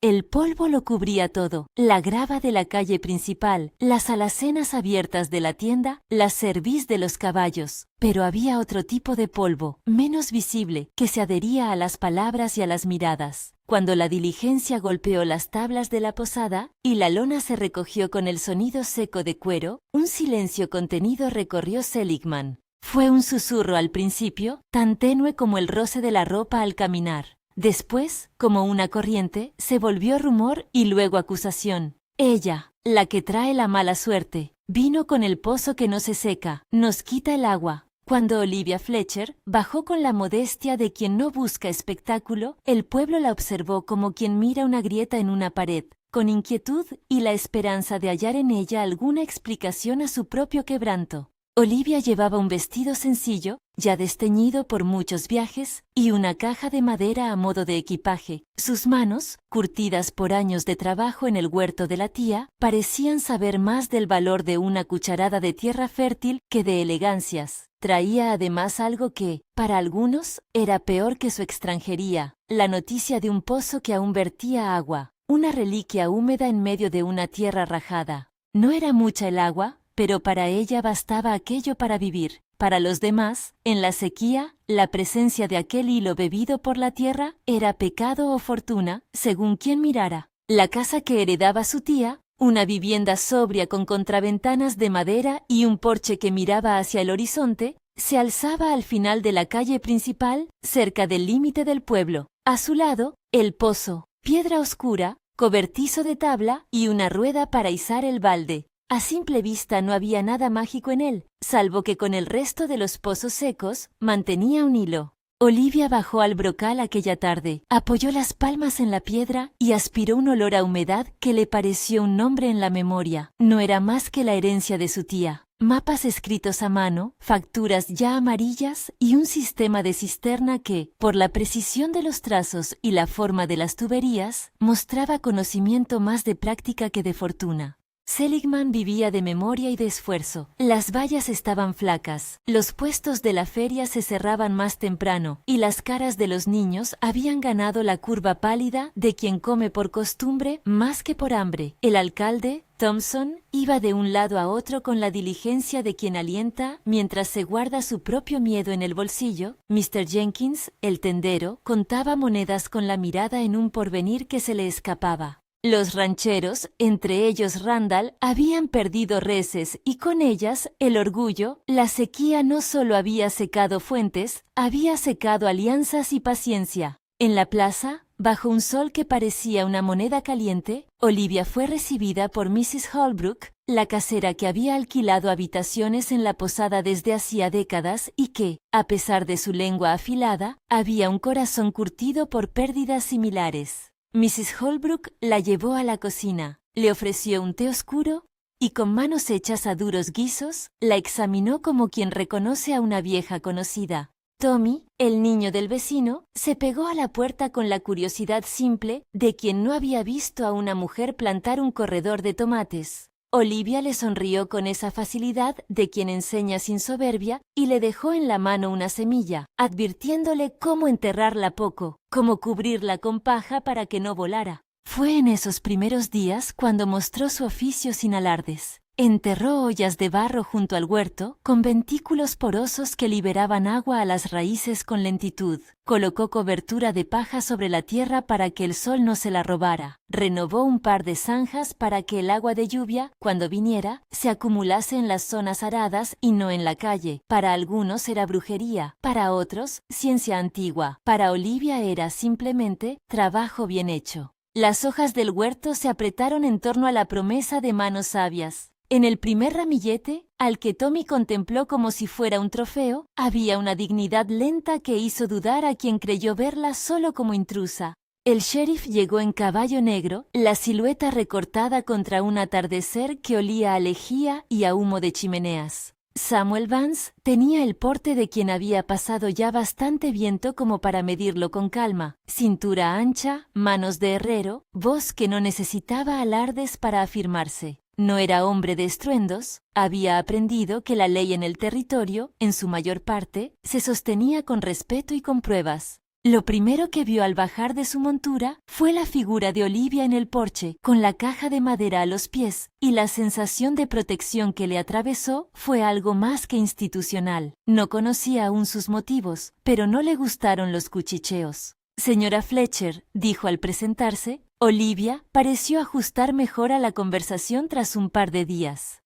El polvo lo cubría todo, la grava de la calle principal, las alacenas abiertas de la tienda, la cerviz de los caballos. Pero había otro tipo de polvo, menos visible, que se adhería a las palabras y a las miradas. Cuando la diligencia golpeó las tablas de la posada y la lona se recogió con el sonido seco de cuero, un silencio contenido recorrió Seligman. Fue un susurro al principio, tan tenue como el roce de la ropa al caminar. Después, como una corriente, se volvió rumor y luego acusación. Ella, la que trae la mala suerte, vino con el pozo que no se seca, nos quita el agua. Cuando Olivia Fletcher bajó con la modestia de quien no busca espectáculo, el pueblo la observó como quien mira una grieta en una pared, con inquietud y la esperanza de hallar en ella alguna explicación a su propio quebranto. Olivia llevaba un vestido sencillo, ya desteñido por muchos viajes, y una caja de madera a modo de equipaje. Sus manos, curtidas por años de trabajo en el huerto de la tía, parecían saber más del valor de una cucharada de tierra fértil que de elegancias. Traía además algo que, para algunos, era peor que su extranjería, la noticia de un pozo que aún vertía agua, una reliquia húmeda en medio de una tierra rajada. No era mucha el agua, pero para ella bastaba aquello para vivir. Para los demás, en la sequía, la presencia de aquel hilo bebido por la tierra era pecado o fortuna, según quien mirara. La casa que heredaba su tía, una vivienda sobria con contraventanas de madera y un porche que miraba hacia el horizonte, se alzaba al final de la calle principal, cerca del límite del pueblo. A su lado, el pozo, piedra oscura, cobertizo de tabla y una rueda para izar el balde. A simple vista no había nada mágico en él, salvo que con el resto de los pozos secos mantenía un hilo. Olivia bajó al brocal aquella tarde, apoyó las palmas en la piedra y aspiró un olor a humedad que le pareció un nombre en la memoria. No era más que la herencia de su tía. Mapas escritos a mano, facturas ya amarillas y un sistema de cisterna que, por la precisión de los trazos y la forma de las tuberías, mostraba conocimiento más de práctica que de fortuna. Seligman vivía de memoria y de esfuerzo. Las vallas estaban flacas, los puestos de la feria se cerraban más temprano y las caras de los niños habían ganado la curva pálida de quien come por costumbre más que por hambre. El alcalde, Thompson, iba de un lado a otro con la diligencia de quien alienta mientras se guarda su propio miedo en el bolsillo. Mr. Jenkins, el tendero, contaba monedas con la mirada en un porvenir que se le escapaba. Los rancheros, entre ellos Randall, habían perdido reses y con ellas el orgullo. La sequía no solo había secado fuentes, había secado alianzas y paciencia. En la plaza, bajo un sol que parecía una moneda caliente, Olivia fue recibida por Mrs. Holbrook, la casera que había alquilado habitaciones en la posada desde hacía décadas y que, a pesar de su lengua afilada, había un corazón curtido por pérdidas similares. Mrs. Holbrook la llevó a la cocina, le ofreció un té oscuro y con manos hechas a duros guisos, la examinó como quien reconoce a una vieja conocida. Tommy, el niño del vecino, se pegó a la puerta con la curiosidad simple de quien no había visto a una mujer plantar un corredor de tomates. Olivia le sonrió con esa facilidad de quien enseña sin soberbia y le dejó en la mano una semilla, advirtiéndole cómo enterrarla poco, cómo cubrirla con paja para que no volara. Fue en esos primeros días cuando mostró su oficio sin alardes. Enterró ollas de barro junto al huerto, con ventículos porosos que liberaban agua a las raíces con lentitud. Colocó cobertura de paja sobre la tierra para que el sol no se la robara. Renovó un par de zanjas para que el agua de lluvia, cuando viniera, se acumulase en las zonas aradas y no en la calle. Para algunos era brujería, para otros, ciencia antigua. Para Olivia era simplemente trabajo bien hecho. Las hojas del huerto se apretaron en torno a la promesa de manos sabias. En el primer ramillete, al que Tommy contempló como si fuera un trofeo, había una dignidad lenta que hizo dudar a quien creyó verla solo como intrusa. El sheriff llegó en caballo negro, la silueta recortada contra un atardecer que olía a lejía y a humo de chimeneas. Samuel Vance tenía el porte de quien había pasado ya bastante viento como para medirlo con calma. Cintura ancha, manos de herrero, voz que no necesitaba alardes para afirmarse. No era hombre de estruendos, había aprendido que la ley en el territorio, en su mayor parte, se sostenía con respeto y con pruebas. Lo primero que vio al bajar de su montura fue la figura de Olivia en el porche, con la caja de madera a los pies, y la sensación de protección que le atravesó fue algo más que institucional. No conocía aún sus motivos, pero no le gustaron los cuchicheos. Señora Fletcher, dijo al presentarse. Olivia pareció ajustar mejor a la conversación tras un par de días.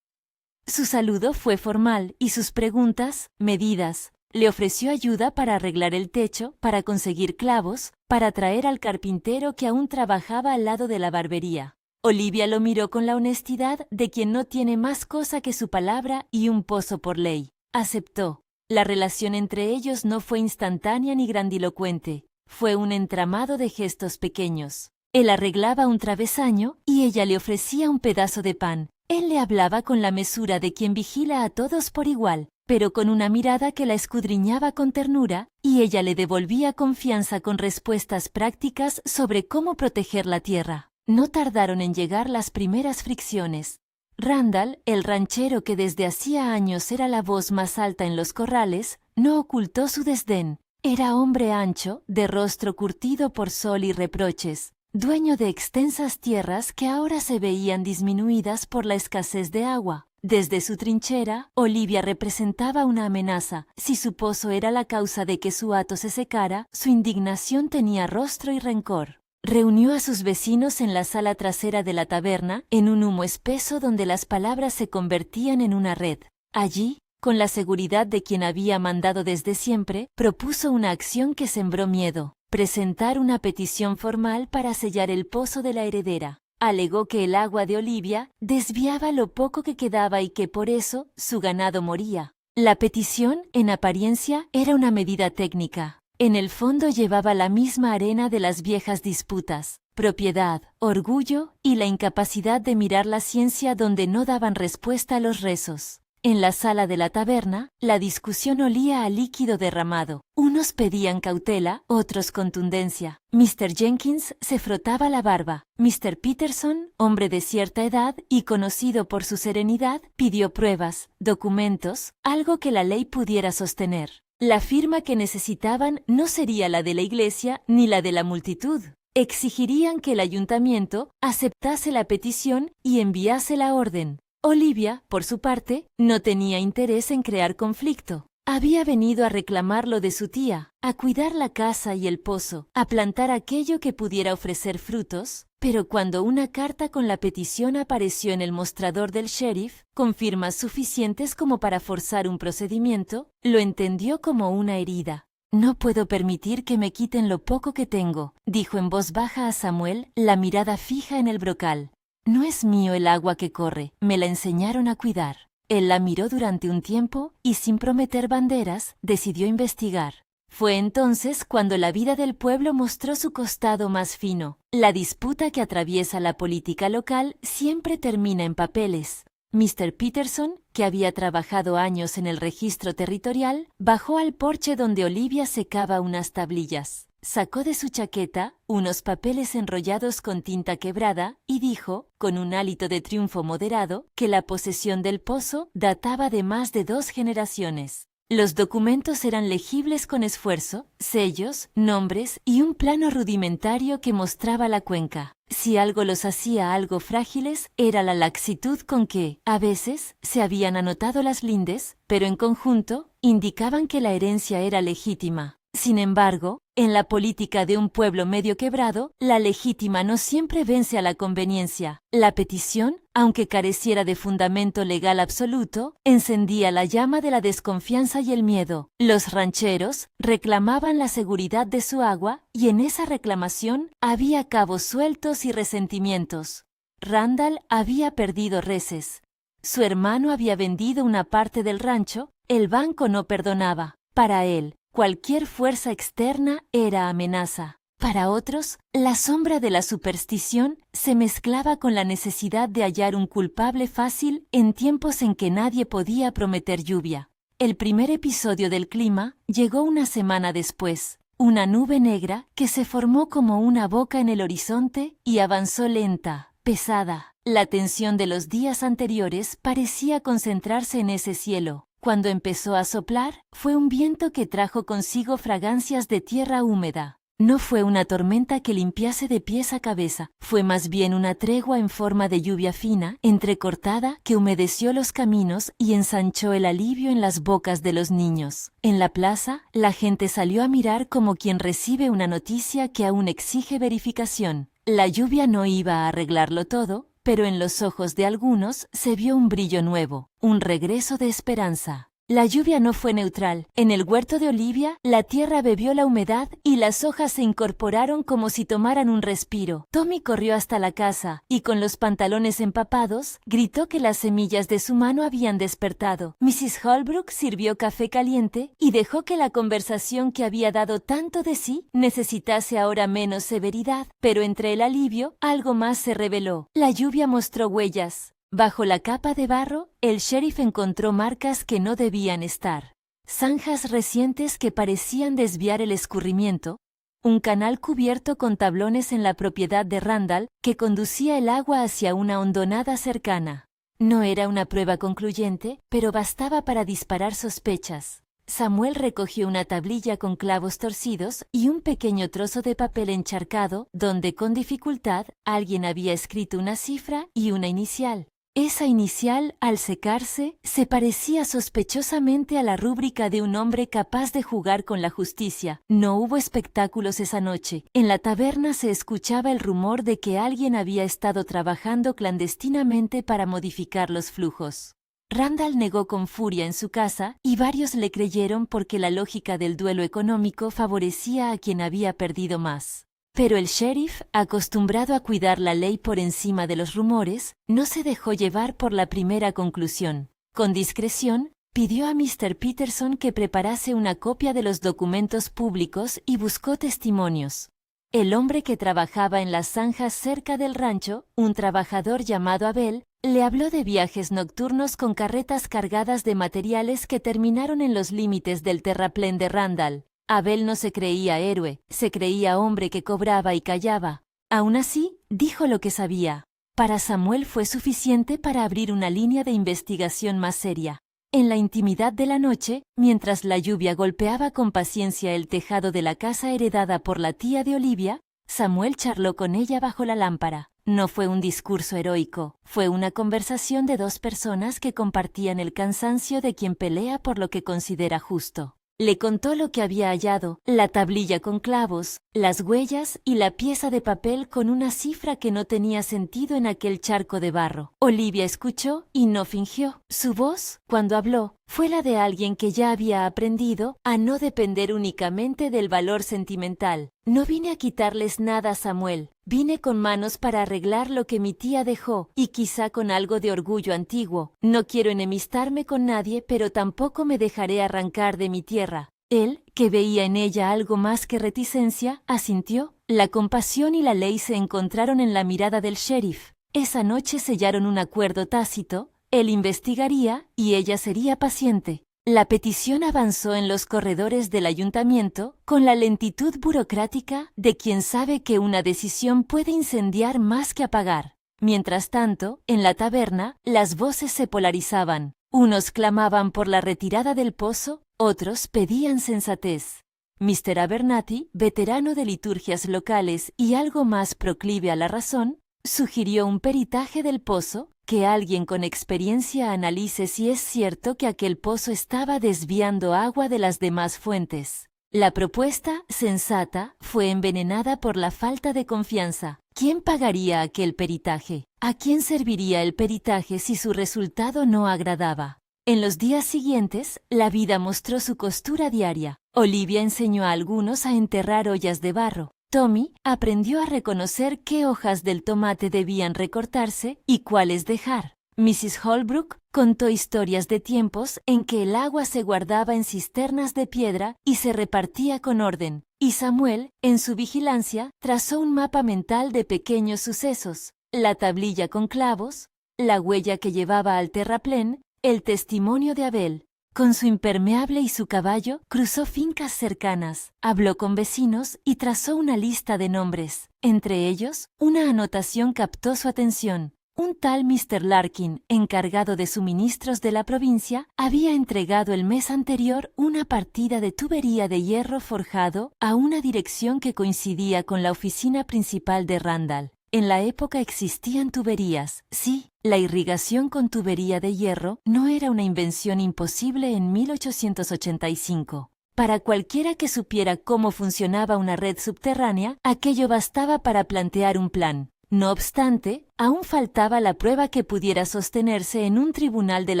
Su saludo fue formal y sus preguntas, medidas. Le ofreció ayuda para arreglar el techo, para conseguir clavos, para traer al carpintero que aún trabajaba al lado de la barbería. Olivia lo miró con la honestidad de quien no tiene más cosa que su palabra y un pozo por ley. Aceptó. La relación entre ellos no fue instantánea ni grandilocuente. Fue un entramado de gestos pequeños. Él arreglaba un travesaño y ella le ofrecía un pedazo de pan. Él le hablaba con la mesura de quien vigila a todos por igual, pero con una mirada que la escudriñaba con ternura, y ella le devolvía confianza con respuestas prácticas sobre cómo proteger la tierra. No tardaron en llegar las primeras fricciones. Randall, el ranchero que desde hacía años era la voz más alta en los corrales, no ocultó su desdén. Era hombre ancho, de rostro curtido por sol y reproches, dueño de extensas tierras que ahora se veían disminuidas por la escasez de agua. Desde su trinchera, Olivia representaba una amenaza. Si su pozo era la causa de que su hato se secara, su indignación tenía rostro y rencor. Reunió a sus vecinos en la sala trasera de la taberna, en un humo espeso donde las palabras se convertían en una red. Allí, con la seguridad de quien había mandado desde siempre, propuso una acción que sembró miedo. Presentar una petición formal para sellar el pozo de la heredera. Alegó que el agua de Olivia desviaba lo poco que quedaba y que por eso su ganado moría. La petición, en apariencia, era una medida técnica. En el fondo llevaba la misma arena de las viejas disputas: propiedad, orgullo y la incapacidad de mirar la ciencia donde no daban respuesta a los rezos. En la sala de la taberna, la discusión olía a líquido derramado. Unos pedían cautela, otros contundencia. Mr. Jenkins se frotaba la barba. Mr. Peterson, hombre de cierta edad y conocido por su serenidad, pidió pruebas, documentos, algo que la ley pudiera sostener. La firma que necesitaban no sería la de la iglesia ni la de la multitud. Exigirían que el ayuntamiento aceptase la petición y enviase la orden. Olivia, por su parte, no tenía interés en crear conflicto. Había venido a reclamar lo de su tía, a cuidar la casa y el pozo, a plantar aquello que pudiera ofrecer frutos, pero cuando una carta con la petición apareció en el mostrador del sheriff, con firmas suficientes como para forzar un procedimiento, lo entendió como una herida. «No puedo permitir que me quiten lo poco que tengo», dijo en voz baja a Samuel, la mirada fija en el brocal. «No es mío el agua que corre, me la enseñaron a cuidar». Él la miró durante un tiempo y, sin prometer banderas, decidió investigar. Fue entonces cuando la vida del pueblo mostró su costado más fino. La disputa que atraviesa la política local siempre termina en papeles. Mr. Peterson, que había trabajado años en el registro territorial, bajó al porche donde Olivia secaba unas tablillas. Sacó de su chaqueta unos papeles enrollados con tinta quebrada y dijo, con un hálito de triunfo moderado, que la posesión del pozo databa de más de 2 generaciones. Los documentos eran legibles con esfuerzo, sellos, nombres y un plano rudimentario que mostraba la cuenca. Si algo los hacía algo frágiles, era la laxitud con que, a veces, se habían anotado las lindes, pero en conjunto, indicaban que la herencia era legítima. Sin embargo, en la política de un pueblo medio quebrado, la legítima no siempre vence a la conveniencia. La petición, aunque careciera de fundamento legal absoluto, encendía la llama de la desconfianza y el miedo. Los rancheros reclamaban la seguridad de su agua y en esa reclamación había cabos sueltos y resentimientos. Randall había perdido reses. Su hermano había vendido una parte del rancho, el banco no perdonaba. Para él, cualquier fuerza externa era amenaza. Para otros, la sombra de la superstición se mezclaba con la necesidad de hallar un culpable fácil en tiempos en que nadie podía prometer lluvia. El primer episodio del clima llegó una semana después. Una nube negra que se formó como una boca en el horizonte y avanzó lenta, pesada. La tensión de los días anteriores parecía concentrarse en ese cielo. Cuando empezó a soplar, fue un viento que trajo consigo fragancias de tierra húmeda. No fue una tormenta que limpiase de pies a cabeza, fue más bien una tregua en forma de lluvia fina, entrecortada, que humedeció los caminos y ensanchó el alivio en las bocas de los niños. En la plaza, la gente salió a mirar como quien recibe una noticia que aún exige verificación. La lluvia no iba a arreglarlo todo, pero en los ojos de algunos se vio un brillo nuevo, un regreso de esperanza. La lluvia no fue neutral. En el huerto de Olivia, la tierra bebió la humedad y las hojas se incorporaron como si tomaran un respiro. Tommy corrió hasta la casa y, con los pantalones empapados, gritó que las semillas de su mano habían despertado. Mrs. Holbrook sirvió café caliente y dejó que la conversación que había dado tanto de sí necesitase ahora menos severidad, pero entre el alivio, algo más se reveló. La lluvia mostró huellas. Bajo la capa de barro, el sheriff encontró marcas que no debían estar. Zanjas recientes que parecían desviar el escurrimiento, un canal cubierto con tablones en la propiedad de Randall que conducía el agua hacia una hondonada cercana. No era una prueba concluyente, pero bastaba para disparar sospechas. Samuel recogió una tablilla con clavos torcidos y un pequeño trozo de papel encharcado, donde con dificultad alguien había escrito una cifra y una inicial. Esa inicial, al secarse, se parecía sospechosamente a la rúbrica de un hombre capaz de jugar con la justicia. No hubo espectáculos esa noche. En la taberna se escuchaba el rumor de que alguien había estado trabajando clandestinamente para modificar los flujos. Randall negó con furia en su casa y varios le creyeron porque la lógica del duelo económico favorecía a quien había perdido más. Pero el sheriff, acostumbrado a cuidar la ley por encima de los rumores, no se dejó llevar por la primera conclusión. Con discreción, pidió a Mr. Peterson que preparase una copia de los documentos públicos y buscó testimonios. El hombre que trabajaba en las zanjas cerca del rancho, un trabajador llamado Abel, le habló de viajes nocturnos con carretas cargadas de materiales que terminaron en los límites del terraplén de Randall. Abel no se creía héroe, se creía hombre que cobraba y callaba. Aún así, dijo lo que sabía. Para Samuel fue suficiente para abrir una línea de investigación más seria. En la intimidad de la noche, mientras la lluvia golpeaba con paciencia el tejado de la casa heredada por la tía de Olivia, Samuel charló con ella bajo la lámpara. No fue un discurso heroico, fue una conversación de dos personas que compartían el cansancio de quien pelea por lo que considera justo. Le contó lo que había hallado, la tablilla con clavos, las huellas y la pieza de papel con una cifra que no tenía sentido en aquel charco de barro. Olivia escuchó y no fingió. Su voz, cuando habló, fue la de alguien que ya había aprendido a no depender únicamente del valor sentimental. No vine a quitarles nada, Samuel. Vine con manos para arreglar lo que mi tía dejó, y quizá con algo de orgullo antiguo. No quiero enemistarme con nadie, pero tampoco me dejaré arrancar de mi tierra. Él, que veía en ella algo más que reticencia, asintió. La compasión y la ley se encontraron en la mirada del sheriff. Esa noche sellaron un acuerdo tácito. Él investigaría y ella sería paciente. La petición avanzó en los corredores del ayuntamiento con la lentitud burocrática de quien sabe que una decisión puede incendiar más que apagar. Mientras tanto, en la taberna, las voces se polarizaban. Unos clamaban por la retirada del pozo, otros pedían sensatez. Mr. Abernathy, veterano de liturgias locales y algo más proclive a la razón, sugirió un peritaje del pozo, que alguien con experiencia analice si es cierto que aquel pozo estaba desviando agua de las demás fuentes. La propuesta, sensata, fue envenenada por la falta de confianza. ¿Quién pagaría aquel peritaje? ¿A quién serviría el peritaje si su resultado no agradaba? En los días siguientes, la vida mostró su costura diaria. Olivia enseñó a algunos a enterrar ollas de barro. Tommy aprendió a reconocer qué hojas del tomate debían recortarse y cuáles dejar. Mrs. Holbrook contó historias de tiempos en que el agua se guardaba en cisternas de piedra y se repartía con orden. Y Samuel, en su vigilancia, trazó un mapa mental de pequeños sucesos: la tablilla con clavos, la huella que llevaba al terraplén, el testimonio de Abel. Con su impermeable y su caballo, cruzó fincas cercanas, habló con vecinos y trazó una lista de nombres. Entre ellos, una anotación captó su atención: Un tal Mr. Larkin, encargado de suministros de la provincia, había entregado el mes anterior una partida de tubería de hierro forjado a una dirección que coincidía con la oficina principal de Randall. En la época existían tuberías. Sí, la irrigación con tubería de hierro no era una invención imposible en 1885. Para cualquiera que supiera cómo funcionaba una red subterránea, aquello bastaba para plantear un plan. No obstante, aún faltaba la prueba que pudiera sostenerse en un tribunal del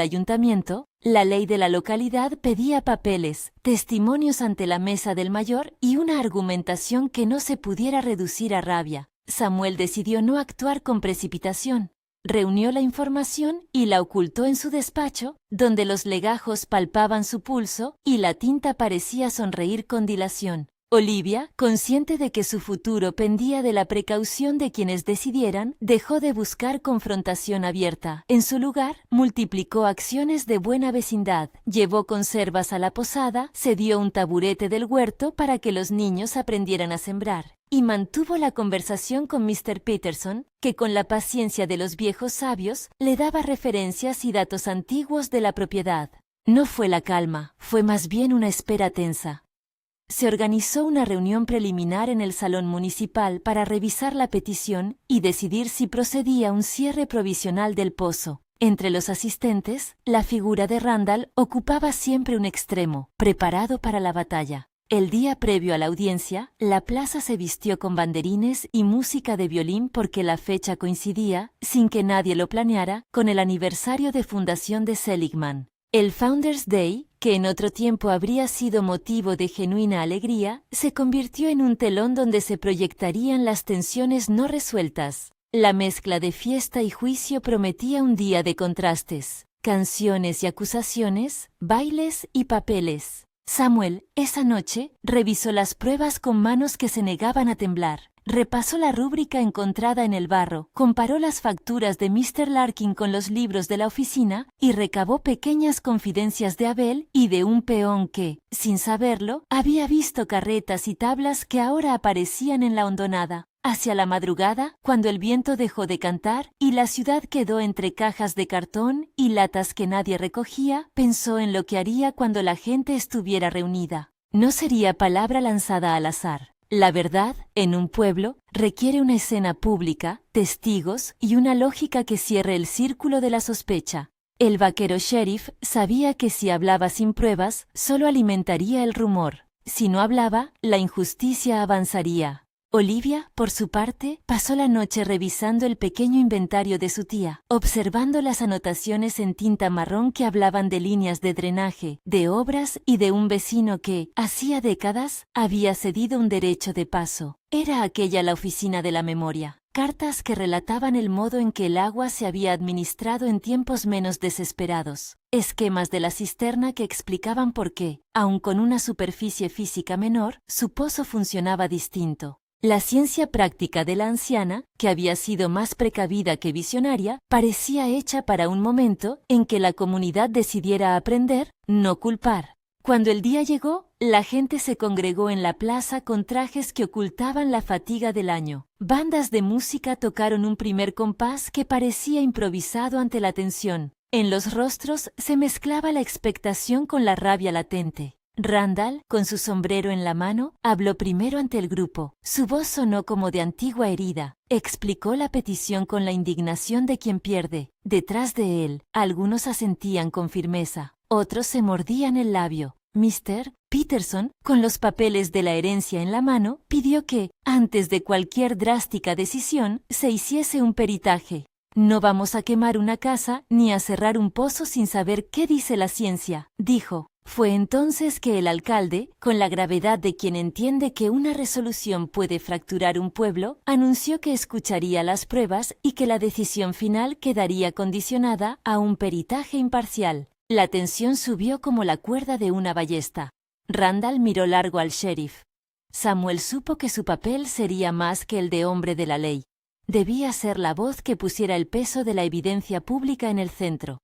ayuntamiento. La ley de la localidad pedía papeles, testimonios ante la mesa del mayor y una argumentación que no se pudiera reducir a rabia. Samuel decidió no actuar con precipitación. Reunió la información y la ocultó en su despacho, donde los legajos palpaban su pulso y la tinta parecía sonreír con dilación. Olivia, consciente de que su futuro pendía de la precaución de quienes decidieran, dejó de buscar confrontación abierta. En su lugar, multiplicó acciones de buena vecindad, llevó conservas a la posada, cedió un taburete del huerto para que los niños aprendieran a sembrar, y mantuvo la conversación con Mr. Peterson, que con la paciencia de los viejos sabios, le daba referencias y datos antiguos de la propiedad. No fue la calma, fue más bien una espera tensa. Se organizó una reunión preliminar en el salón municipal para revisar la petición y decidir si procedía un cierre provisional del pozo. Entre los asistentes, la figura de Randall ocupaba siempre un extremo, preparado para la batalla. El día previo a la audiencia, la plaza se vistió con banderines y música de violín porque la fecha coincidía, sin que nadie lo planeara, con el aniversario de fundación de Seligman. El Founders Day, que en otro tiempo habría sido motivo de genuina alegría, se convirtió en un telón donde se proyectarían las tensiones no resueltas. La mezcla de fiesta y juicio prometía un día de contrastes, canciones y acusaciones, bailes y papeles. Samuel, esa noche, revisó las pruebas con manos que se negaban a temblar. Repasó la rúbrica encontrada en el barro, comparó las facturas de Mr. Larkin con los libros de la oficina y recabó pequeñas confidencias de Abel y de un peón que, sin saberlo, había visto carretas y tablas que ahora aparecían en la hondonada. Hacia la madrugada, cuando el viento dejó de cantar y la ciudad quedó entre cajas de cartón y latas que nadie recogía, pensó en lo que haría cuando la gente estuviera reunida. No sería palabra lanzada al azar. La verdad, en un pueblo, requiere una escena pública, testigos y una lógica que cierre el círculo de la sospecha. El vaquero sheriff sabía que si hablaba sin pruebas, solo alimentaría el rumor. Si no hablaba, la injusticia avanzaría. Olivia, por su parte, pasó la noche revisando el pequeño inventario de su tía, observando las anotaciones en tinta marrón que hablaban de líneas de drenaje, de obras y de un vecino que, hacía décadas, había cedido un derecho de paso. Era aquella la oficina de la memoria. Cartas que relataban el modo en que el agua se había administrado en tiempos menos desesperados. Esquemas de la cisterna que explicaban por qué, aun con una superficie física menor, su pozo funcionaba distinto. La ciencia práctica de la anciana, que había sido más precavida que visionaria, parecía hecha para un momento en que la comunidad decidiera aprender, no culpar. Cuando el día llegó, la gente se congregó en la plaza con trajes que ocultaban la fatiga del año. Bandas de música tocaron un primer compás que parecía improvisado ante la tensión. En los rostros se mezclaba la expectación con la rabia latente. Randall, con su sombrero en la mano, habló primero ante el grupo. Su voz sonó como de antigua herida. Explicó la petición con la indignación de quien pierde. Detrás de él, algunos asentían con firmeza, otros se mordían el labio. Mr. Peterson, con los papeles de la herencia en la mano, pidió que, antes de cualquier drástica decisión, se hiciese un peritaje. No vamos a quemar una casa ni a cerrar un pozo sin saber qué dice la ciencia, dijo. Fue entonces que el alcalde, con la gravedad de quien entiende que una resolución puede fracturar un pueblo, anunció que escucharía las pruebas y que la decisión final quedaría condicionada a un peritaje imparcial. La tensión subió como la cuerda de una ballesta. Randall miró largo al sheriff. Samuel supo que su papel sería más que el de hombre de la ley. Debía ser la voz que pusiera el peso de la evidencia pública en el centro.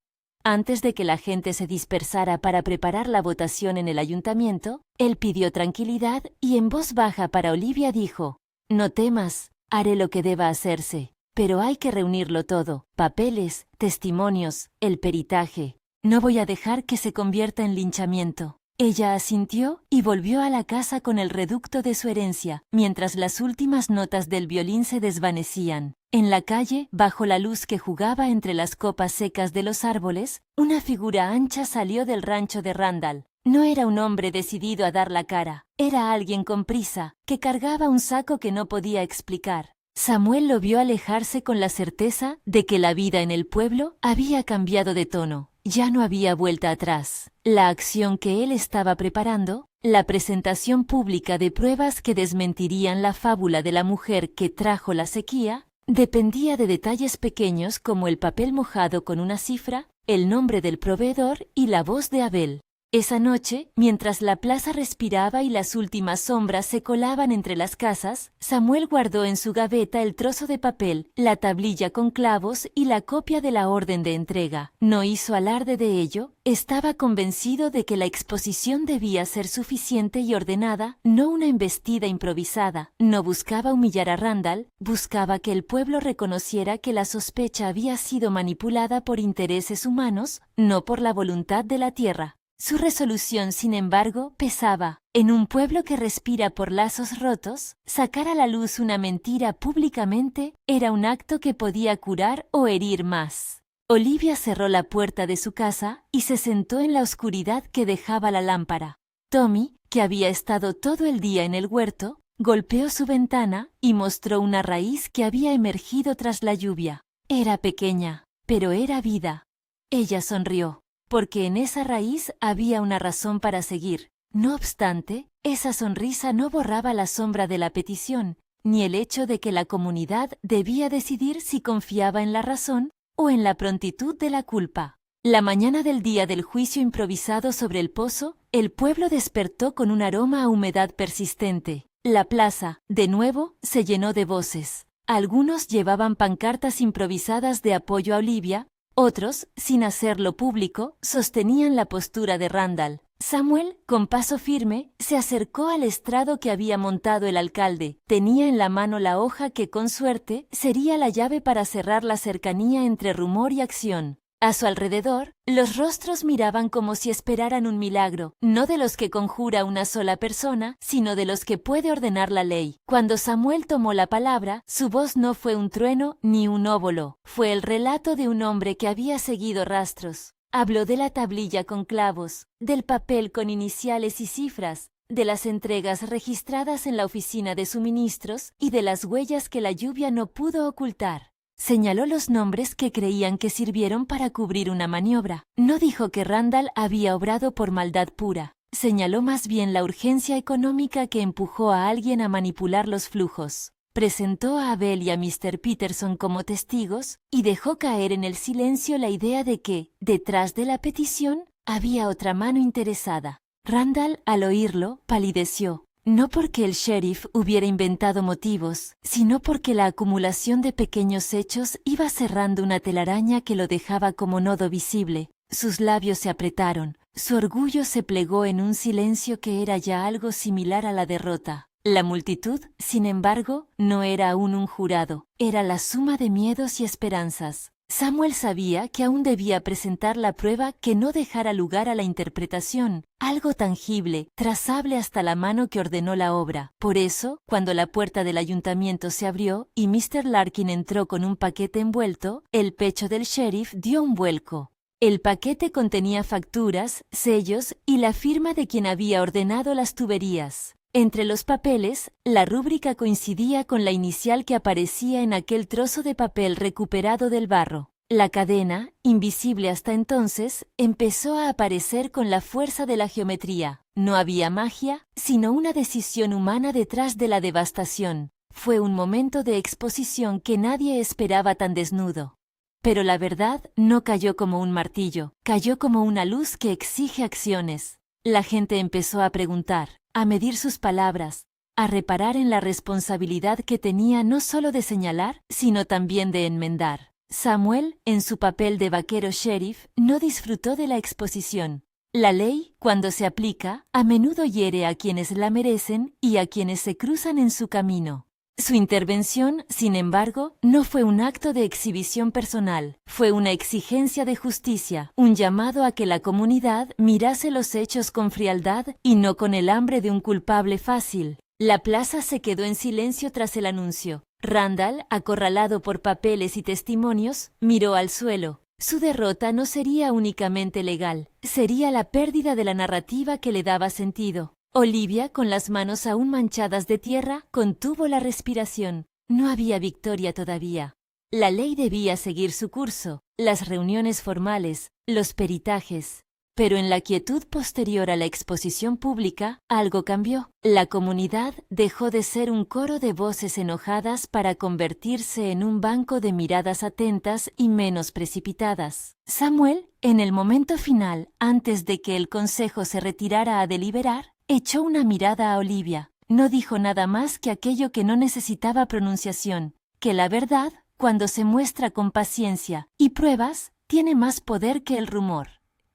Antes de que la gente se dispersara para preparar la votación en el ayuntamiento, él pidió tranquilidad y en voz baja para Olivia dijo: «No temas, haré lo que deba hacerse». pero hay que reunirlo todo: papeles, testimonios, el peritaje. No voy a dejar que se convierta en linchamiento. Ella asintió y volvió a la casa con el reducto de su herencia, mientras las últimas notas del violín se desvanecían. En la calle, bajo la luz que jugaba entre las copas secas de los árboles, una figura ancha salió del rancho de Randall. No era un hombre decidido a dar la cara, era alguien con prisa, que cargaba un saco que no podía explicar. Samuel lo vio alejarse con la certeza de que la vida en el pueblo había cambiado de tono. Ya no había vuelta atrás. La acción que él estaba preparando, la presentación pública de pruebas que desmentirían la fábula de la mujer que trajo la sequía, dependía de detalles pequeños como el papel mojado con una cifra, el nombre del proveedor y la voz de Abel. Esa noche, mientras la plaza respiraba y las últimas sombras se colaban entre las casas, Samuel guardó en su gaveta el trozo de papel, la tablilla con clavos y la copia de la orden de entrega. No hizo alarde de ello, estaba convencido de que la exposición debía ser suficiente y ordenada, no una embestida improvisada. No buscaba humillar a Randall, buscaba que el pueblo reconociera que la sospecha había sido manipulada por intereses humanos, no por la voluntad de la tierra. Su resolución, sin embargo, pesaba. En un pueblo que respira por lazos rotos, sacar a la luz una mentira públicamente era un acto que podía curar o herir más. Olivia cerró la puerta de su casa y se sentó en la oscuridad que dejaba la lámpara. Tommy, que había estado todo el día en el huerto, golpeó su ventana y mostró una raíz que había emergido tras la lluvia. Era pequeña, pero era vida. Ella sonrió, porque en esa raíz había una razón para seguir. No obstante, esa sonrisa no borraba la sombra de la petición, ni el hecho de que la comunidad debía decidir si confiaba en la razón o en la prontitud de la culpa. La mañana del día del juicio improvisado sobre el pozo, el pueblo despertó con un aroma a humedad persistente. La plaza, de nuevo, se llenó de voces. Algunos llevaban pancartas improvisadas de apoyo a Olivia, otros, sin hacerlo público, sostenían la postura de Randall. Samuel, con paso firme, se acercó al estrado que había montado el alcalde. Tenía en la mano la hoja que, con suerte, sería la llave para cerrar la cercanía entre rumor y acción. A su alrededor, los rostros miraban como si esperaran un milagro, no de los que conjura una sola persona, sino de los que puede ordenar la ley. Cuando Samuel tomó la palabra, su voz no fue un trueno ni un óbolo, fue el relato de un hombre que había seguido rastros. Habló de la tablilla con clavos, del papel con iniciales y cifras, de las entregas registradas en la oficina de suministros y de las huellas que la lluvia no pudo ocultar. Señaló los nombres que creían que sirvieron para cubrir una maniobra. No dijo que Randall había obrado por maldad pura. Señaló más bien la urgencia económica que empujó a alguien a manipular los flujos. Presentó a Abel y a Mr. Peterson como testigos y dejó caer en el silencio la idea de que, detrás de la petición, había otra mano interesada. Randall, al oírlo, palideció. No porque el sheriff hubiera inventado motivos, sino porque la acumulación de pequeños hechos iba cerrando una telaraña que lo dejaba como nodo visible. Sus labios se apretaron, su orgullo se plegó en un silencio que era ya algo similar a la derrota. La multitud, sin embargo, no era aún un jurado, era la suma de miedos y esperanzas. Samuel sabía que aún debía presentar la prueba que no dejara lugar a la interpretación, algo tangible, trazable hasta la mano que ordenó la obra. Por eso, cuando la puerta del ayuntamiento se abrió y Mr. Larkin entró con un paquete envuelto, el pecho del sheriff dio un vuelco. El paquete contenía facturas, sellos y la firma de quien había ordenado las tuberías. Entre los papeles, la rúbrica coincidía con la inicial que aparecía en aquel trozo de papel recuperado del barro. La cadena, invisible hasta entonces, empezó a aparecer con la fuerza de la geometría. No había magia, sino una decisión humana detrás de la devastación. Fue un momento de exposición que nadie esperaba tan desnudo. Pero la verdad no cayó como un martillo, cayó como una luz que exige acciones. La gente empezó a preguntar, a medir sus palabras, a reparar en la responsabilidad que tenía no solo de señalar, sino también de enmendar. Samuel, en su papel de vaquero sheriff, no disfrutó de la exposición. La ley, cuando se aplica, a menudo hiere a quienes la merecen y a quienes se cruzan en su camino. Su intervención, sin embargo, no fue un acto de exhibición personal, fue una exigencia de justicia, un llamado a que la comunidad mirase los hechos con frialdad y no con el hambre de un culpable fácil. La plaza se quedó en silencio tras el anuncio. Randall, acorralado por papeles y testimonios, miró al suelo. Su derrota no sería únicamente legal, sería la pérdida de la narrativa que le daba sentido. Olivia, con las manos aún manchadas de tierra, contuvo la respiración. No había victoria todavía. La ley debía seguir su curso, las reuniones formales, los peritajes. Pero en la quietud posterior a la exposición pública, algo cambió. La comunidad dejó de ser un coro de voces enojadas para convertirse en un banco de miradas atentas y menos precipitadas. Samuel, en el momento final, antes de que el consejo se retirara a deliberar, echó una mirada a Olivia. No dijo nada más que aquello que no necesitaba pronunciación, que la verdad, cuando se muestra con paciencia y pruebas, tiene más poder que el rumor.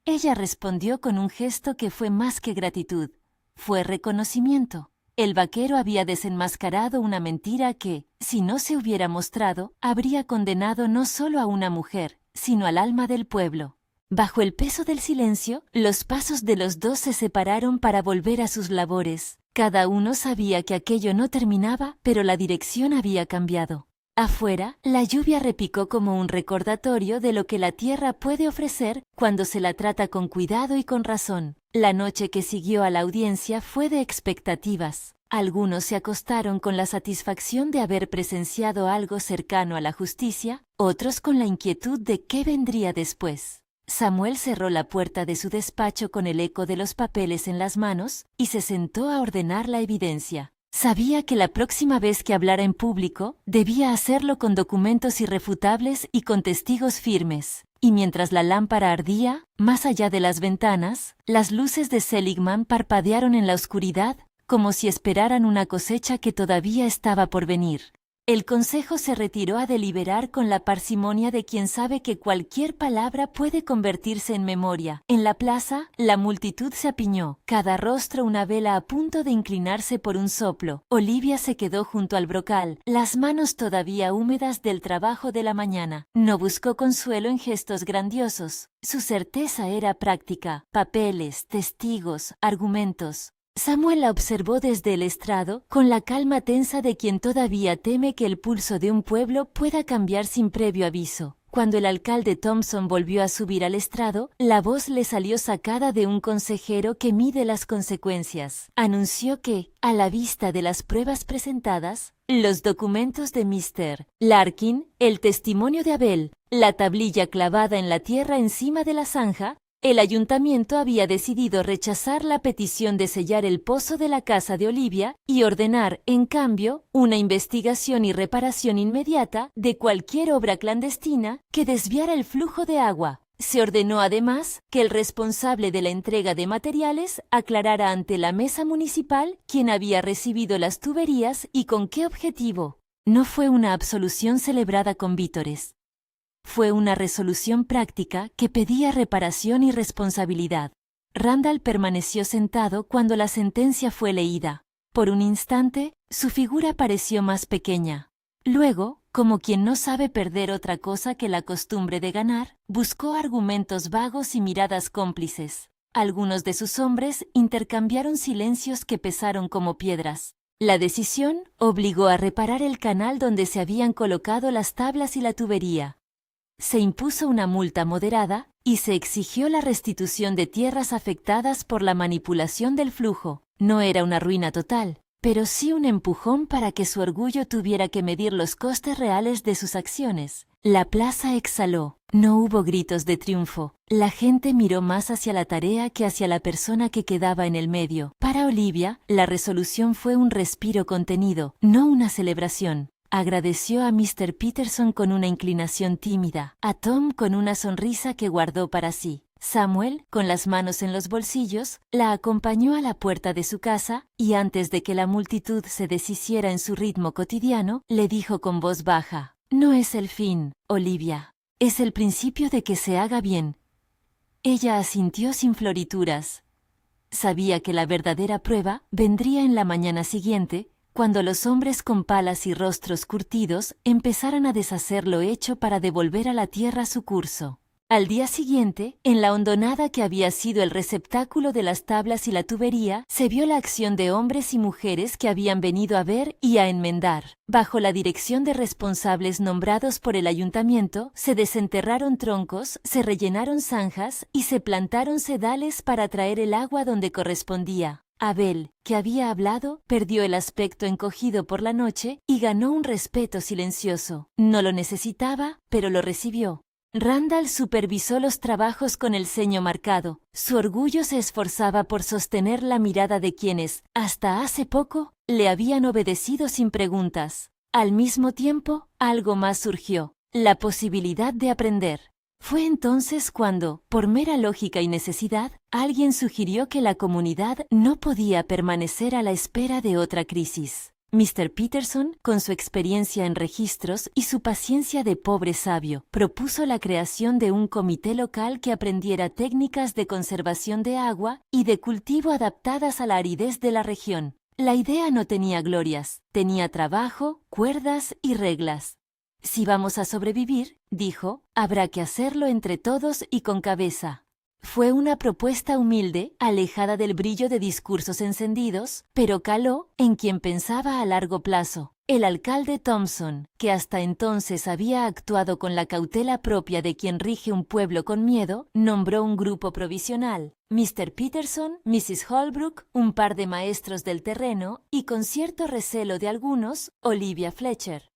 Ella respondió con un gesto que fue más que gratitud, fue reconocimiento. El vaquero había desenmascarado una mentira que, si no se hubiera mostrado, habría condenado no solo a una mujer, sino al alma del pueblo. Bajo el peso del silencio, los pasos de los dos se separaron para volver a sus labores. Cada uno sabía que aquello no terminaba, pero la dirección había cambiado. Afuera, la lluvia repicó como un recordatorio de lo que la tierra puede ofrecer cuando se la trata con cuidado y con razón. La noche que siguió a la audiencia fue de expectativas. Algunos se acostaron con la satisfacción de haber presenciado algo cercano a la justicia, otros con la inquietud de qué vendría después. Samuel cerró la puerta de su despacho con el eco de los papeles en las manos y se sentó a ordenar la evidencia. Sabía que la próxima vez que hablara en público, debía hacerlo con documentos irrefutables y con testigos firmes. Y mientras la lámpara ardía, más allá de las ventanas, las luces de Seligman parpadearon en la oscuridad, como si esperaran una cosecha que todavía estaba por venir. El consejo se retiró a deliberar con la parsimonia de quien sabe que cualquier palabra puede convertirse en memoria. En la plaza, la multitud se apiñó, cada rostro una vela a punto de inclinarse por un soplo. Olivia se quedó junto al brocal, las manos todavía húmedas del trabajo de la mañana. No buscó consuelo en gestos grandiosos. Su certeza era práctica, papeles, testigos, argumentos. Samuel la observó desde el estrado, con la calma tensa de quien todavía teme que el pulso de un pueblo pueda cambiar sin previo aviso. Cuando el alcalde Thompson volvió a subir al estrado, la voz le salió sacada de un consejero que mide las consecuencias. Anunció que, a la vista de las pruebas presentadas, los documentos de Mr. Larkin, el testimonio de Abel, la tablilla clavada en la tierra encima de la zanja, el ayuntamiento había decidido rechazar la petición de sellar el pozo de la casa de Olivia y ordenar, en cambio, una investigación y reparación inmediata de cualquier obra clandestina que desviara el flujo de agua. Se ordenó además que el responsable de la entrega de materiales aclarara ante la mesa municipal quién había recibido las tuberías y con qué objetivo. No fue una absolución celebrada con vítores. Fue una resolución práctica que pedía reparación y responsabilidad. Randall permaneció sentado cuando la sentencia fue leída. Por un instante, su figura pareció más pequeña. Luego, como quien no sabe perder otra cosa que la costumbre de ganar, buscó argumentos vagos y miradas cómplices. Algunos de sus hombres intercambiaron silencios que pesaron como piedras. La decisión obligó a reparar el canal donde se habían colocado las tablas y la tubería. Se impuso una multa moderada y se exigió la restitución de tierras afectadas por la manipulación del flujo. No era una ruina total, pero sí un empujón para que su orgullo tuviera que medir los costes reales de sus acciones. La plaza exhaló. No hubo gritos de triunfo. La gente miró más hacia la tarea que hacia la persona que quedaba en el medio. Para Olivia, la resolución fue un respiro contenido, no una celebración. Agradeció a Mr. Peterson con una inclinación tímida, a Tom con una sonrisa que guardó para sí. Samuel, con las manos en los bolsillos, la acompañó a la puerta de su casa y antes de que la multitud se deshiciera en su ritmo cotidiano, le dijo con voz baja: «No es el fin, Olivia. Es el principio de que se haga bien». Ella asintió sin florituras. Sabía que la verdadera prueba vendría en la mañana siguiente, cuando los hombres con palas y rostros curtidos empezaran a deshacer lo hecho para devolver a la tierra su curso. Al día siguiente, en la hondonada que había sido el receptáculo de las tablas y la tubería, se vio la acción de hombres y mujeres que habían venido a ver y a enmendar. Bajo la dirección de responsables nombrados por el ayuntamiento, se desenterraron troncos, se rellenaron zanjas y se plantaron sedales para traer el agua donde correspondía. Abel, que había hablado, perdió el aspecto encogido por la noche y ganó un respeto silencioso. No lo necesitaba, pero lo recibió. Randall supervisó los trabajos con el ceño marcado. Su orgullo se esforzaba por sostener la mirada de quienes, hasta hace poco, le habían obedecido sin preguntas. Al mismo tiempo, algo más surgió: la posibilidad de aprender. Fue entonces cuando, por mera lógica y necesidad, alguien sugirió que la comunidad no podía permanecer a la espera de otra crisis. Mr. Peterson, con su experiencia en registros y su paciencia de pobre sabio, propuso la creación de un comité local que aprendiera técnicas de conservación de agua y de cultivo adaptadas a la aridez de la región. La idea no tenía glorias, tenía trabajo, cuerdas y reglas. Si vamos a sobrevivir, dijo, habrá que hacerlo entre todos y con cabeza. Fue una propuesta humilde, alejada del brillo de discursos encendidos, pero caló en quien pensaba a largo plazo. El alcalde Thompson, que hasta entonces había actuado con la cautela propia de quien rige un pueblo con miedo, nombró un grupo provisional: Mr. Peterson, Mrs. Holbrook, un par de maestros del terreno y, con cierto recelo de algunos, Olivia Fletcher.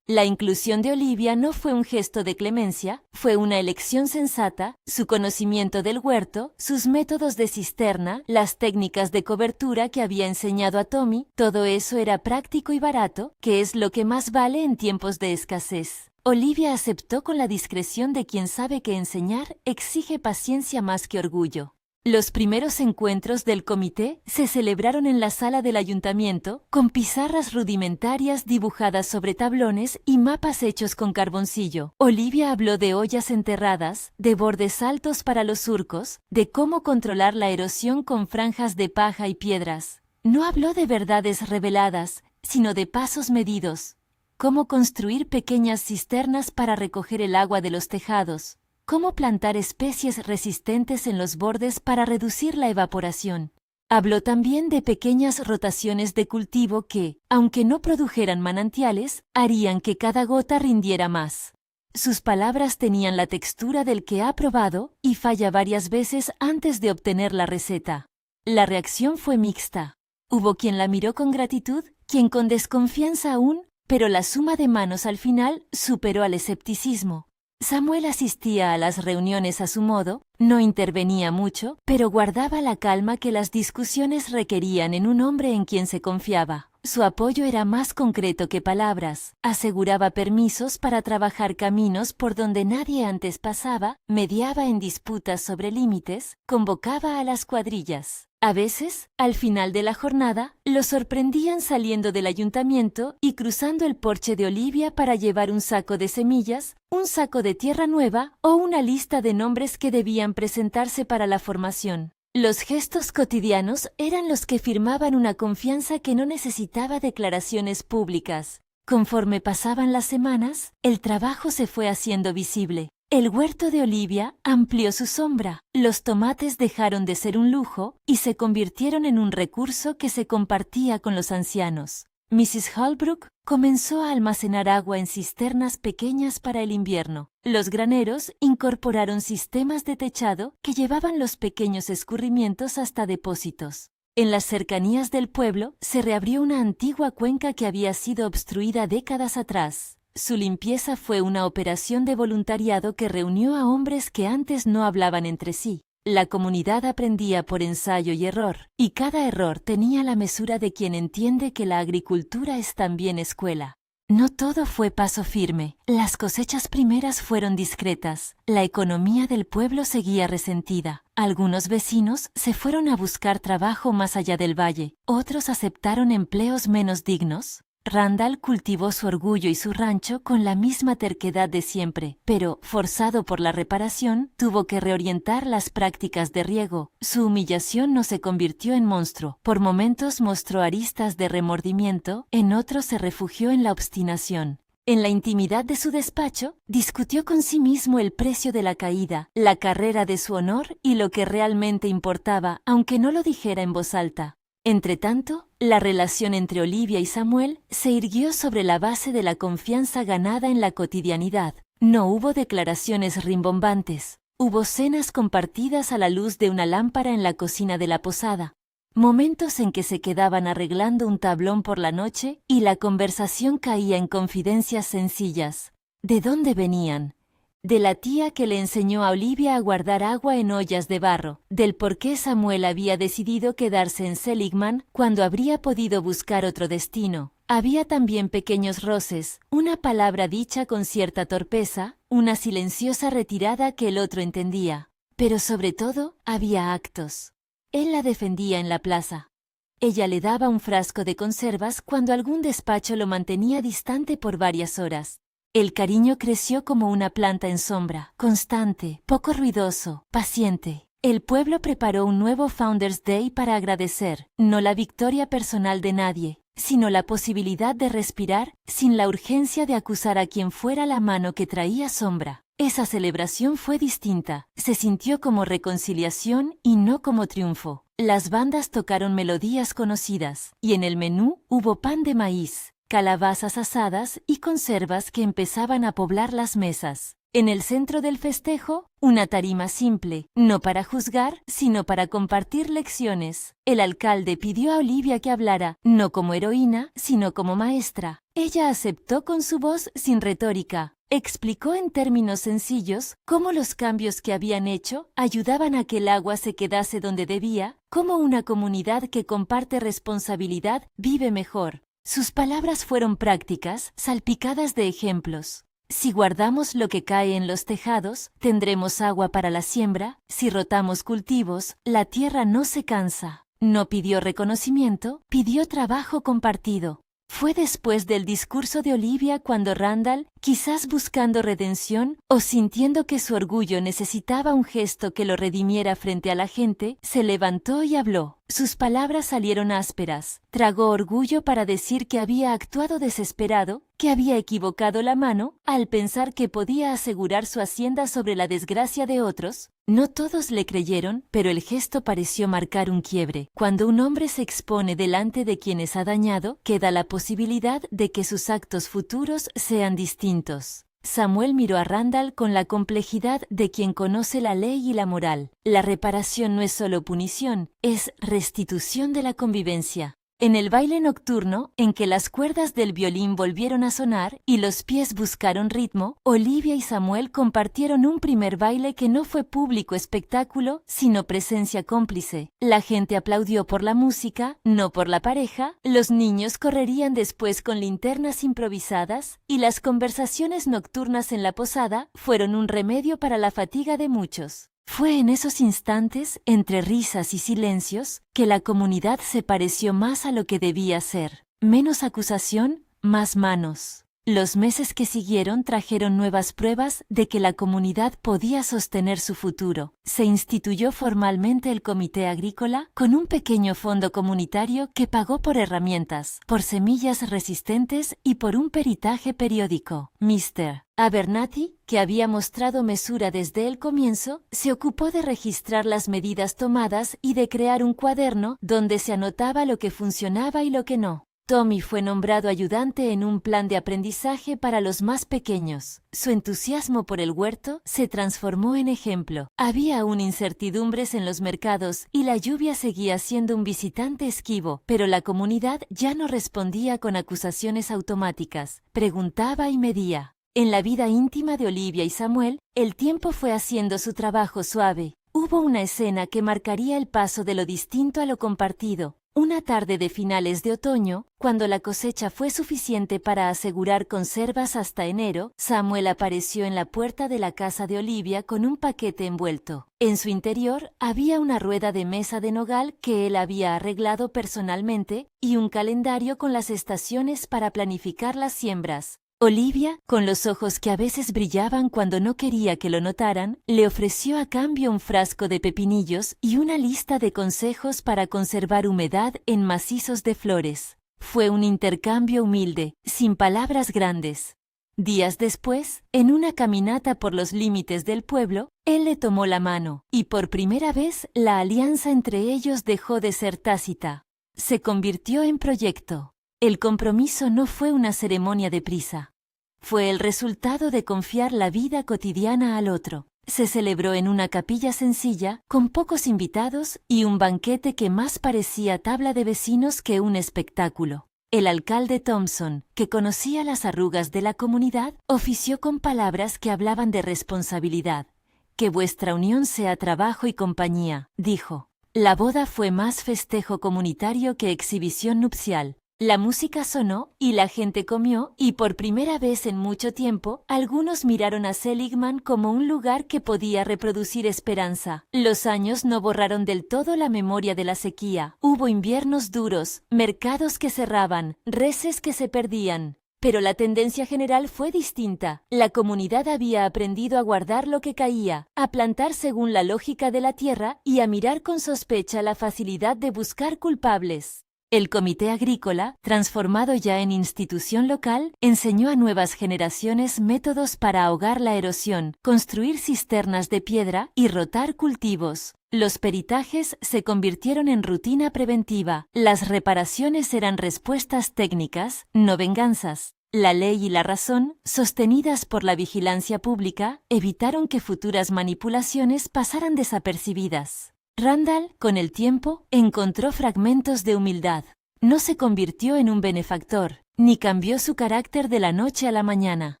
La inclusión de Olivia no fue un gesto de clemencia, fue una elección sensata. Su conocimiento del huerto, sus métodos de cisterna, las técnicas de cobertura que había enseñado a Tommy, todo eso era práctico y barato, que es lo que más vale en tiempos de escasez. Olivia aceptó con la discreción de quien sabe que enseñar exige paciencia más que orgullo. Los primeros encuentros del comité se celebraron en la sala del ayuntamiento, con pizarras rudimentarias dibujadas sobre tablones y mapas hechos con carboncillo. Olivia habló de ollas enterradas, de bordes altos para los surcos, de cómo controlar la erosión con franjas de paja y piedras. No habló de verdades reveladas, sino de pasos medidos. Cómo construir pequeñas cisternas para recoger el agua de los tejados. Cómo plantar especies resistentes en los bordes para reducir la evaporación. Habló también de pequeñas rotaciones de cultivo que, aunque no produjeran manantiales, harían que cada gota rindiera más. Sus palabras tenían la textura del que ha probado y falla varias veces antes de obtener la receta. La reacción fue mixta. Hubo quien la miró con gratitud, quien con desconfianza aún, pero la suma de manos al final superó al escepticismo. Samuel asistía a las reuniones a su modo, no intervenía mucho, pero guardaba la calma que las discusiones requerían en un hombre en quien se confiaba. Su apoyo era más concreto que palabras, aseguraba permisos para trabajar caminos por donde nadie antes pasaba, mediaba en disputas sobre límites, convocaba a las cuadrillas. A veces, al final de la jornada, lo sorprendían saliendo del ayuntamiento y cruzando el porche de Olivia para llevar un saco de semillas, un saco de tierra nueva o una lista de nombres que debían presentarse para la formación. Los gestos cotidianos eran los que firmaban una confianza que no necesitaba declaraciones públicas. Conforme pasaban las semanas, el trabajo se fue haciendo visible. El huerto de Olivia amplió su sombra, los tomates dejaron de ser un lujo y se convirtieron en un recurso que se compartía con los ancianos. Mrs. Holbrook comenzó a almacenar agua en cisternas pequeñas para el invierno. Los graneros incorporaron sistemas de techado que llevaban los pequeños escurrimientos hasta depósitos. En las cercanías del pueblo se reabrió una antigua cuenca que había sido obstruida décadas atrás. Su limpieza fue una operación de voluntariado que reunió a hombres que antes no hablaban entre sí. La comunidad aprendía por ensayo y error, y cada error tenía la mesura de quien entiende que la agricultura es también escuela. No todo fue paso firme. Las cosechas primeras fueron discretas. La economía del pueblo seguía resentida. Algunos vecinos se fueron a buscar trabajo más allá del valle. Otros aceptaron empleos menos dignos. Randall cultivó su orgullo y su rancho con la misma terquedad de siempre, pero, forzado por la reparación, tuvo que reorientar las prácticas de riego. Su humillación no se convirtió en monstruo. Por momentos mostró aristas de remordimiento, en otros se refugió en la obstinación. En la intimidad de su despacho, discutió con sí mismo el precio de la caída, la carrera de su honor y lo que realmente importaba, aunque no lo dijera en voz alta. Entretanto, la relación entre Olivia y Samuel se irguió sobre la base de la confianza ganada en la cotidianidad. No hubo declaraciones rimbombantes. Hubo cenas compartidas a la luz de una lámpara en la cocina de la posada. Momentos en que se quedaban arreglando un tablón por la noche y la conversación caía en confidencias sencillas. ¿De dónde venían? De la tía que le enseñó a Olivia a guardar agua en ollas de barro, del por qué Samuel había decidido quedarse en Seligman cuando habría podido buscar otro destino. Había también pequeños roces, una palabra dicha con cierta torpeza, una silenciosa retirada que el otro entendía. Pero sobre todo, había actos. Él la defendía en la plaza. Ella le daba un frasco de conservas cuando algún despacho lo mantenía distante por varias horas. El cariño creció como una planta en sombra, constante, poco ruidoso, paciente. El pueblo preparó un nuevo Founders Day para agradecer, no la victoria personal de nadie, sino la posibilidad de respirar sin la urgencia de acusar a quien fuera la mano que traía sombra. Esa celebración fue distinta, se sintió como reconciliación y no como triunfo. Las bandas tocaron melodías conocidas, y en el menú hubo pan de maíz, calabazas asadas y conservas que empezaban a poblar las mesas. En el centro del festejo, una tarima simple, no para juzgar, sino para compartir lecciones. El alcalde pidió a Olivia que hablara, no como heroína, sino como maestra. Ella aceptó con su voz sin retórica. Explicó en términos sencillos cómo los cambios que habían hecho ayudaban a que el agua se quedase donde debía, cómo una comunidad que comparte responsabilidad vive mejor. Sus palabras fueron prácticas, salpicadas de ejemplos. Si guardamos lo que cae en los tejados, tendremos agua para la siembra. Si rotamos cultivos, la tierra no se cansa. No pidió reconocimiento, pidió trabajo compartido. Fue después del discurso de Olivia cuando Randall, quizás buscando redención o sintiendo que su orgullo necesitaba un gesto que lo redimiera frente a la gente, se levantó y habló. Sus palabras salieron ásperas. Tragó orgullo para decir que había actuado desesperado, que había equivocado la mano al pensar que podía asegurar su hacienda sobre la desgracia de otros. No todos le creyeron, pero el gesto pareció marcar un quiebre. Cuando un hombre se expone delante de quienes ha dañado, queda la posibilidad de que sus actos futuros sean distintos. Samuel miró a Randall con la complejidad de quien conoce la ley y la moral. La reparación no es solo punición, es restitución de la convivencia. En el baile nocturno, en que las cuerdas del violín volvieron a sonar y los pies buscaron ritmo, Olivia y Samuel compartieron un primer baile que no fue público espectáculo, sino presencia cómplice. La gente aplaudió por la música, no por la pareja, los niños correrían después con linternas improvisadas, y las conversaciones nocturnas en la posada fueron un remedio para la fatiga de muchos. Fue en esos instantes, entre risas y silencios, que la comunidad se pareció más a lo que debía ser. Menos acusación, más manos. Los meses que siguieron trajeron nuevas pruebas de que la comunidad podía sostener su futuro. Se instituyó formalmente el Comité Agrícola con un pequeño fondo comunitario que pagó por herramientas, por semillas resistentes y por un peritaje periódico. Mr. Abernathy, que había mostrado mesura desde el comienzo, se ocupó de registrar las medidas tomadas y de crear un cuaderno donde se anotaba lo que funcionaba y lo que no. Tommy fue nombrado ayudante en un plan de aprendizaje para los más pequeños. Su entusiasmo por el huerto se transformó en ejemplo. Había aún incertidumbres en los mercados y la lluvia seguía siendo un visitante esquivo, pero la comunidad ya no respondía con acusaciones automáticas, preguntaba y medía. En la vida íntima de Olivia y Samuel, el tiempo fue haciendo su trabajo suave. Hubo una escena que marcaría el paso de lo distinto a lo compartido. Una tarde de finales de otoño, cuando la cosecha fue suficiente para asegurar conservas hasta enero, Samuel apareció en la puerta de la casa de Olivia con un paquete envuelto. En su interior había una rueda de mesa de nogal que él había arreglado personalmente y un calendario con las estaciones para planificar las siembras. Olivia, con los ojos que a veces brillaban cuando no quería que lo notaran, le ofreció a cambio un frasco de pepinillos y una lista de consejos para conservar humedad en macizos de flores. Fue un intercambio humilde, sin palabras grandes. Días después, en una caminata por los límites del pueblo, él le tomó la mano, y por primera vez la alianza entre ellos dejó de ser tácita. Se convirtió en proyecto. El compromiso no fue una ceremonia de prisa. Fue el resultado de confiar la vida cotidiana al otro. Se celebró en una capilla sencilla, con pocos invitados y un banquete que más parecía tabla de vecinos que un espectáculo. El alcalde Thompson, que conocía las arrugas de la comunidad, ofició con palabras que hablaban de responsabilidad. «Que vuestra unión sea trabajo y compañía», dijo. La boda fue más festejo comunitario que exhibición nupcial. La música sonó y la gente comió, y por primera vez en mucho tiempo, algunos miraron a Seligman como un lugar que podía reproducir esperanza. Los años no borraron del todo la memoria de la sequía. Hubo inviernos duros, mercados que cerraban, reses que se perdían. Pero la tendencia general fue distinta. La comunidad había aprendido a guardar lo que caía, a plantar según la lógica de la tierra y a mirar con sospecha la facilidad de buscar culpables. El Comité Agrícola, transformado ya en institución local, enseñó a nuevas generaciones métodos para ahogar la erosión, construir cisternas de piedra y rotar cultivos. Los peritajes se convirtieron en rutina preventiva. Las reparaciones eran respuestas técnicas, no venganzas. La ley y la razón, sostenidas por la vigilancia pública, evitaron que futuras manipulaciones pasaran desapercibidas. Randall, con el tiempo, encontró fragmentos de humildad. No se convirtió en un benefactor, ni cambió su carácter de la noche a la mañana.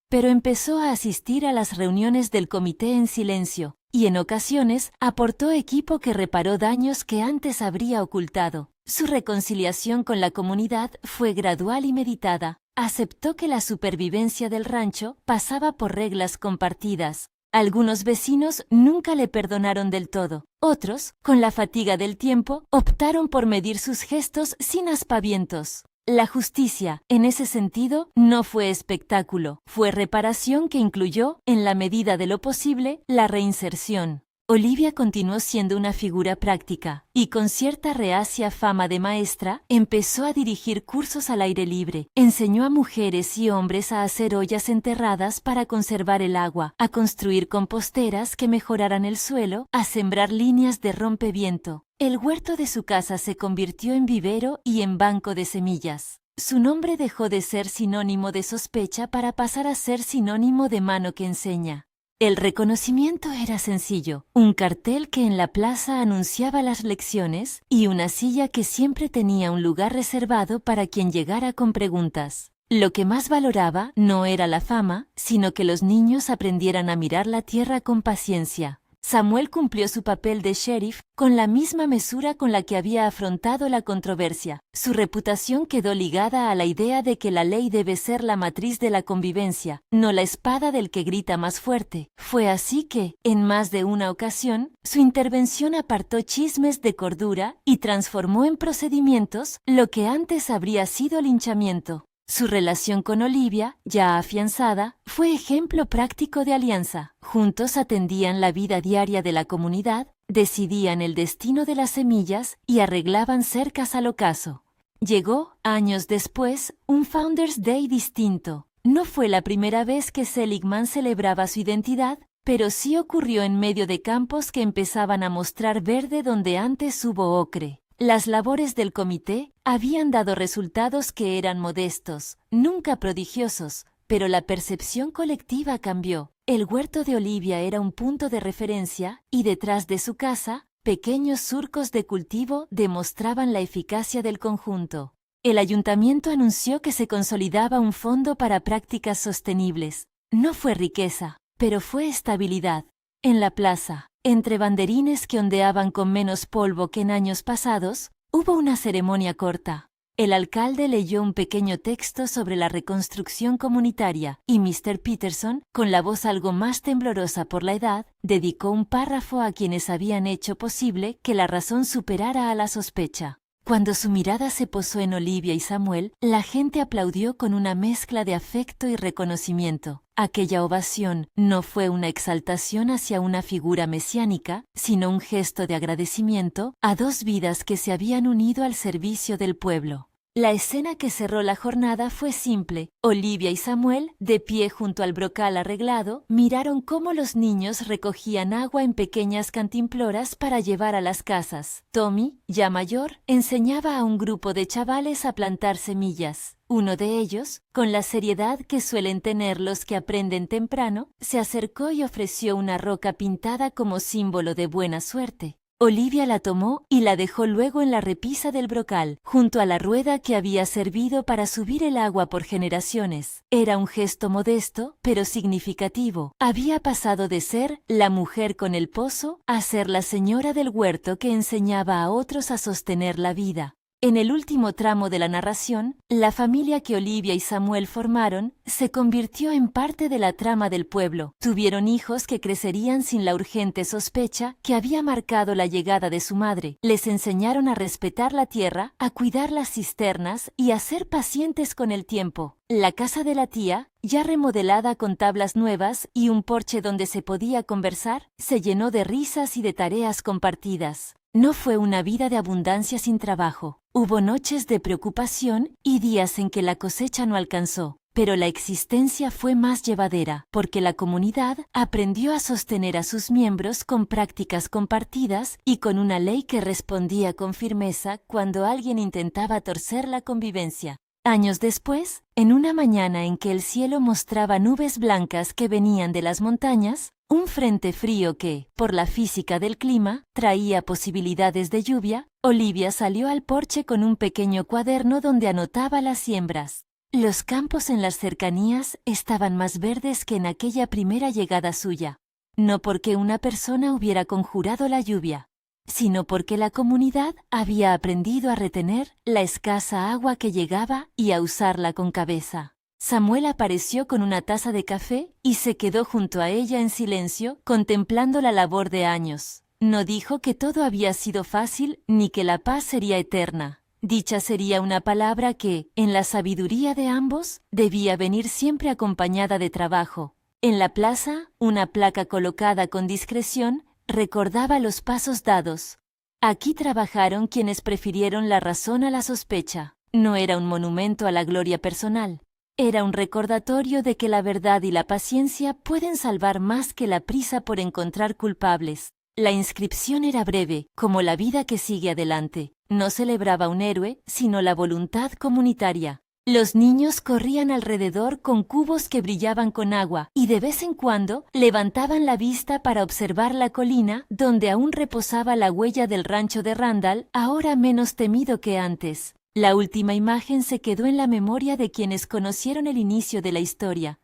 Pero empezó a asistir a las reuniones del comité en silencio, y en ocasiones aportó equipo que reparó daños que antes habría ocultado. Su reconciliación con la comunidad fue gradual y meditada. Aceptó que la supervivencia del rancho pasaba por reglas compartidas. Algunos vecinos nunca le perdonaron del todo. Otros, con la fatiga del tiempo, optaron por medir sus gestos sin aspavientos. La justicia, en ese sentido, no fue espectáculo, fue reparación que incluyó, en la medida de lo posible, la reinserción. Olivia continuó siendo una figura práctica, y con cierta reacia fama de maestra, empezó a dirigir cursos al aire libre. Enseñó a mujeres y hombres a hacer ollas enterradas para conservar el agua, a construir composteras que mejoraran el suelo, a sembrar líneas de rompeviento. El huerto de su casa se convirtió en vivero y en banco de semillas. Su nombre dejó de ser sinónimo de sospecha para pasar a ser sinónimo de mano que enseña. El reconocimiento era sencillo, un cartel que en la plaza anunciaba las lecciones y una silla que siempre tenía un lugar reservado para quien llegara con preguntas. Lo que más valoraba no era la fama, sino que los niños aprendieran a mirar la tierra con paciencia. Samuel cumplió su papel de sheriff con la misma mesura con la que había afrontado la controversia. Su reputación quedó ligada a la idea de que la ley debe ser la matriz de la convivencia, no la espada del que grita más fuerte. Fue así que, en más de una ocasión, su intervención apartó chismes de cordura y transformó en procedimientos lo que antes habría sido linchamiento. Su relación con Olivia, ya afianzada, fue ejemplo práctico de alianza. Juntos atendían la vida diaria de la comunidad, decidían el destino de las semillas y arreglaban cercas al ocaso. Llegó, años después, un Founders Day distinto. No fue la primera vez que Seligman celebraba su identidad, pero sí ocurrió en medio de campos que empezaban a mostrar verde donde antes hubo ocre. Las labores del comité habían dado resultados que eran modestos, nunca prodigiosos, pero la percepción colectiva cambió. El huerto de Olivia era un punto de referencia y detrás de su casa, pequeños surcos de cultivo demostraban la eficacia del conjunto. El ayuntamiento anunció que se consolidaba un fondo para prácticas sostenibles. No fue riqueza, pero fue estabilidad. En la plaza, entre banderines que ondeaban con menos polvo que en años pasados, Hubo una ceremonia corta. El alcalde leyó un pequeño texto sobre la reconstrucción comunitaria y Mr. Peterson, con la voz algo más temblorosa por la edad, dedicó un párrafo a quienes habían hecho posible que la razón superara a la sospecha. Cuando su mirada se posó en Olivia y Samuel, la gente aplaudió con una mezcla de afecto y reconocimiento. Aquella ovación no fue una exaltación hacia una figura mesiánica, sino un gesto de agradecimiento a dos vidas que se habían unido al servicio del pueblo. La escena que cerró la jornada fue simple. Olivia y Samuel, de pie junto al brocal arreglado, miraron cómo los niños recogían agua en pequeñas cantimploras para llevar a las casas. Tommy, ya mayor, enseñaba a un grupo de chavales a plantar semillas. Uno de ellos, con la seriedad que suelen tener los que aprenden temprano, se acercó y ofreció una roca pintada como símbolo de buena suerte. Olivia la tomó y la dejó luego en la repisa del brocal, junto a la rueda que había servido para subir el agua por generaciones. Era un gesto modesto, pero significativo. Había pasado de ser la mujer con el pozo a ser la señora del huerto que enseñaba a otros a sostener la vida. En el último tramo de la narración, la familia que Olivia y Samuel formaron se convirtió en parte de la trama del pueblo. Tuvieron hijos que crecerían sin la urgente sospecha que había marcado la llegada de su madre. Les enseñaron a respetar la tierra, a cuidar las cisternas y a ser pacientes con el tiempo. La casa de la tía, ya remodelada con tablas nuevas y un porche donde se podía conversar, se llenó de risas y de tareas compartidas. No fue una vida de abundancia sin trabajo. Hubo noches de preocupación y días en que la cosecha no alcanzó, pero la existencia fue más llevadera, porque la comunidad aprendió a sostener a sus miembros con prácticas compartidas y con una ley que respondía con firmeza cuando alguien intentaba torcer la convivencia. Años después, en una mañana en que el cielo mostraba nubes blancas que venían de las montañas, un frente frío que, por la física del clima, traía posibilidades de lluvia, Olivia salió al porche con un pequeño cuaderno donde anotaba las siembras. Los campos en las cercanías estaban más verdes que en aquella primera llegada suya. No porque una persona hubiera conjurado la lluvia, sino porque la comunidad había aprendido a retener la escasa agua que llegaba y a usarla con cabeza. Samuel apareció con una taza de café y se quedó junto a ella en silencio, contemplando la labor de años. No dijo que todo había sido fácil ni que la paz sería eterna. Dicha sería una palabra que, en la sabiduría de ambos, debía venir siempre acompañada de trabajo. En la plaza, una placa colocada con discreción recordaba los pasos dados. Aquí trabajaron quienes prefirieron la razón a la sospecha. No era un monumento a la gloria personal. Era un recordatorio de que la verdad y la paciencia pueden salvar más que la prisa por encontrar culpables. La inscripción era breve, como la vida que sigue adelante. No celebraba un héroe, sino la voluntad comunitaria. Los niños corrían alrededor con cubos que brillaban con agua y de vez en cuando levantaban la vista para observar la colina donde aún reposaba la huella del rancho de Randall, ahora menos temido que antes. La última imagen se quedó en la memoria de quienes conocieron el inicio de la historia.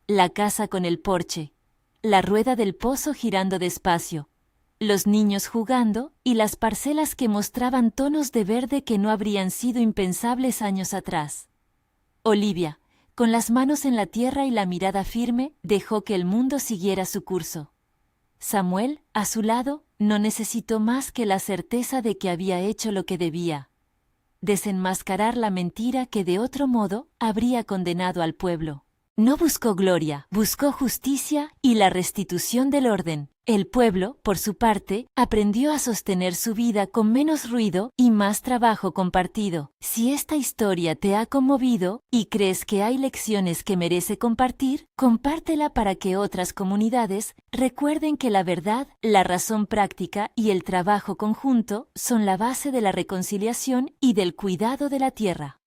La casa con el porche, la rueda del pozo girando despacio, los niños jugando y las parcelas que mostraban tonos de verde que no habrían sido impensables años atrás. Olivia, con las manos en la tierra y la mirada firme, dejó que el mundo siguiera su curso. Samuel, a su lado, no necesitó más que la certeza de que había hecho lo que debía: desenmascarar la mentira que de otro modo habría condenado al pueblo. No buscó gloria, buscó justicia y la restitución del orden. El pueblo, por su parte, aprendió a sostener su vida con menos ruido y más trabajo compartido. Si esta historia te ha conmovido y crees que hay lecciones que merece compartir, compártela para que otras comunidades recuerden que la verdad, la razón práctica y el trabajo conjunto son la base de la reconciliación y del cuidado de la tierra.